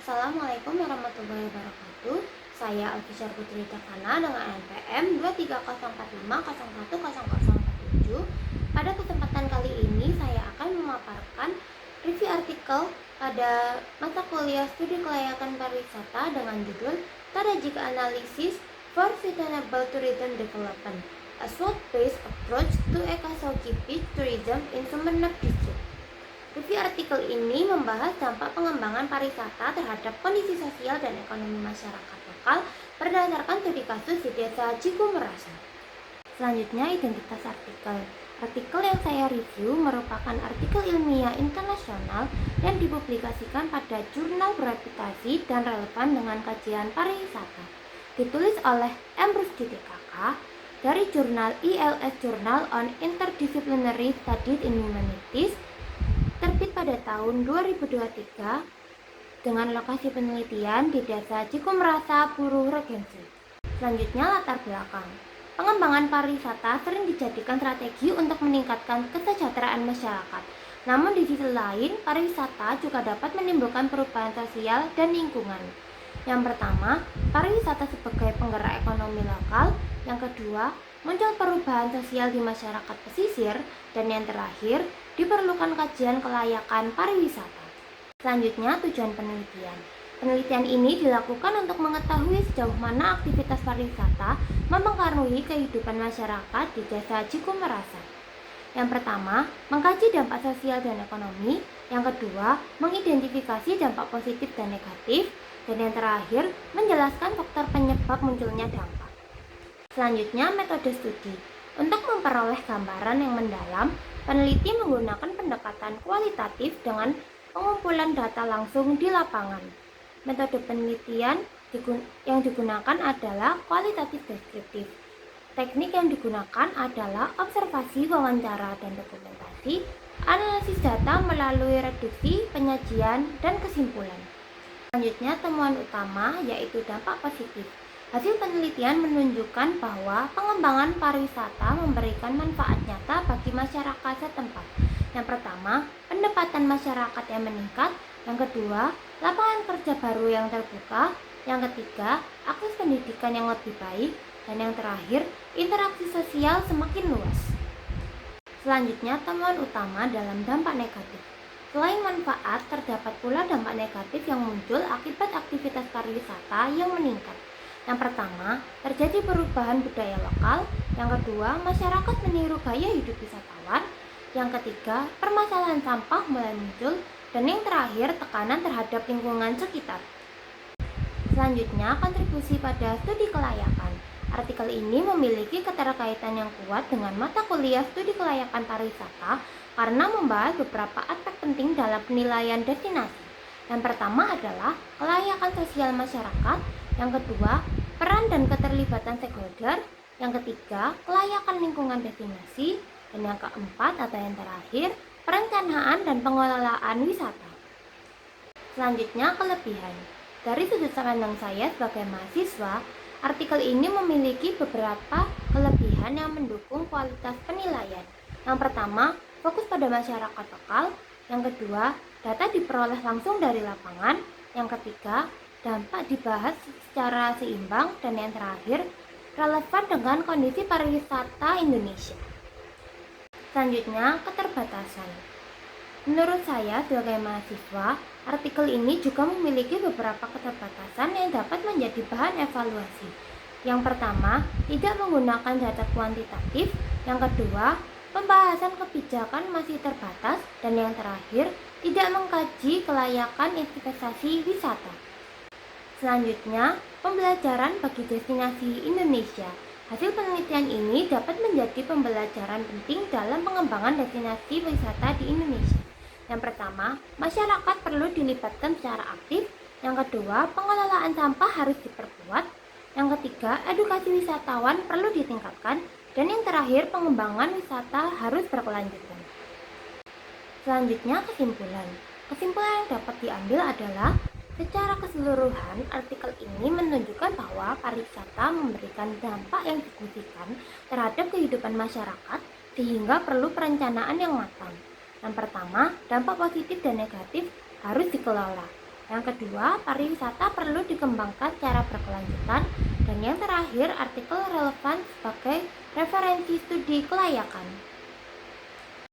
Assalamualaikum warahmatullahi wabarakatuh. Saya Alfisyar Putri Tekana dengan NPM 23050101047. Pada kesempatan kali ini saya akan memaparkan review artikel pada mata kuliah Studi Kelayakan Pariwisata dengan judul Strategic Analysis for Sustainable Tourism Development, a SWOT-based approach to Ekasauki Beach Tourism in Sumeneb District. Review artikel ini membahas dampak pengembangan pariwisata terhadap kondisi sosial dan ekonomi masyarakat lokal berdasarkan studi kasus di Desa Cikumerasa. Selanjutnya, identitas artikel. Artikel yang saya review merupakan artikel ilmiah internasional yang dipublikasikan pada jurnal bereputasi dan relevan dengan kajian pariwisata. Ditulis oleh M. Rusdi DKK dari jurnal ILS Journal on Interdisciplinary Studies in Humanities, terbit pada tahun 2023 dengan lokasi penelitian di Desa Cikumerasa, Puruh Regensi. Selanjutnya, latar belakang. Pengembangan pariwisata sering dijadikan strategi untuk meningkatkan kesejahteraan masyarakat. Namun di sisi lain, pariwisata juga dapat menimbulkan perubahan sosial dan lingkungan. Yang pertama, pariwisata sebagai penggerak ekonomi lokal. Yang kedua, muncul perubahan sosial di masyarakat pesisir. Dan yang terakhir, diperlukan kajian kelayakan pariwisata. Selanjutnya, tujuan penelitian. Penelitian ini dilakukan untuk mengetahui sejauh mana aktivitas pariwisata mempengaruhi kehidupan masyarakat di Desa Cikumerasa. Yang pertama, mengkaji dampak sosial dan ekonomi. Yang kedua, mengidentifikasi dampak positif dan negatif. Dan yang terakhir, menjelaskan faktor penyebab munculnya dampak. Selanjutnya, metode studi. Untuk memperoleh gambaran yang mendalam, peneliti menggunakan pendekatan kualitatif dengan pengumpulan data langsung di lapangan. Metode penelitian yang digunakan adalah kualitatif deskriptif. Teknik yang digunakan adalah observasi, wawancara, dan dokumentasi, analisis data melalui reduksi, penyajian, dan kesimpulan. Selanjutnya, temuan utama yaitu dampak positif. Hasil penelitian menunjukkan bahwa pengembangan pariwisata memberikan manfaat nyata bagi masyarakat setempat. Yang pertama, pendapatan masyarakat yang meningkat. Yang kedua, lapangan kerja baru yang terbuka. Yang ketiga, akses pendidikan yang lebih baik. Dan yang terakhir, interaksi sosial semakin luas. Selanjutnya, temuan utama dalam dampak negatif. Selain manfaat, terdapat pula dampak negatif yang muncul akibat aktivitas pariwisata yang meningkat. Yang pertama, terjadi perubahan budaya lokal. Yang kedua, masyarakat meniru gaya hidup wisatawan. Yang ketiga, permasalahan sampah mulai muncul. Dan yang terakhir, tekanan terhadap lingkungan sekitar. Selanjutnya, kontribusi pada studi kelayakan. Artikel ini memiliki keterkaitan yang kuat dengan mata kuliah studi kelayakan pariwisata karena membahas beberapa aspek penting dalam penilaian destinasi. Yang pertama adalah kelayakan sosial masyarakat. Yang kedua, peran dan keterlibatan stakeholder. Yang ketiga, kelayakan lingkungan destinasi. Dan yang keempat atau yang terakhir, perencanaan dan pengelolaan wisata. Selanjutnya, kelebihan. Dari sudut pandang saya sebagai mahasiswa, artikel ini memiliki beberapa kelebihan yang mendukung kualitas penilaian. Yang pertama, fokus pada masyarakat lokal. Yang kedua, data diperoleh langsung dari lapangan. Yang ketiga, dampak dibahas secara seimbang. Dan yang terakhir, relevan dengan kondisi pariwisata Indonesia. Selanjutnya, keterbatasan. Menurut saya sebagai mahasiswa, artikel ini juga memiliki beberapa keterbatasan yang dapat menjadi bahan evaluasi. Yang pertama, tidak menggunakan data kuantitatif. Yang kedua, pembahasan kebijakan masih terbatas. Dan yang terakhir, tidak mengkaji kelayakan investasi wisata. Selanjutnya, pembelajaran bagi destinasi Indonesia. Hasil penelitian ini dapat menjadi pembelajaran penting dalam pengembangan destinasi wisata di Indonesia. Yang pertama, masyarakat perlu dilibatkan secara aktif. Yang kedua, pengelolaan sampah harus diperkuat. Yang ketiga, edukasi wisatawan perlu ditingkatkan. Dan yang terakhir, pengembangan wisata harus berkelanjutan. Selanjutnya, kesimpulan. Kesimpulan yang dapat diambil adalah secara keseluruhan, artikel ini menunjukkan bahwa pariwisata memberikan dampak yang signifikan terhadap kehidupan masyarakat sehingga perlu perencanaan yang matang. Yang pertama, dampak positif dan negatif harus dikelola. Yang kedua, pariwisata perlu dikembangkan secara berkelanjutan. Dan yang terakhir, artikel relevan sebagai referensi studi kelayakan.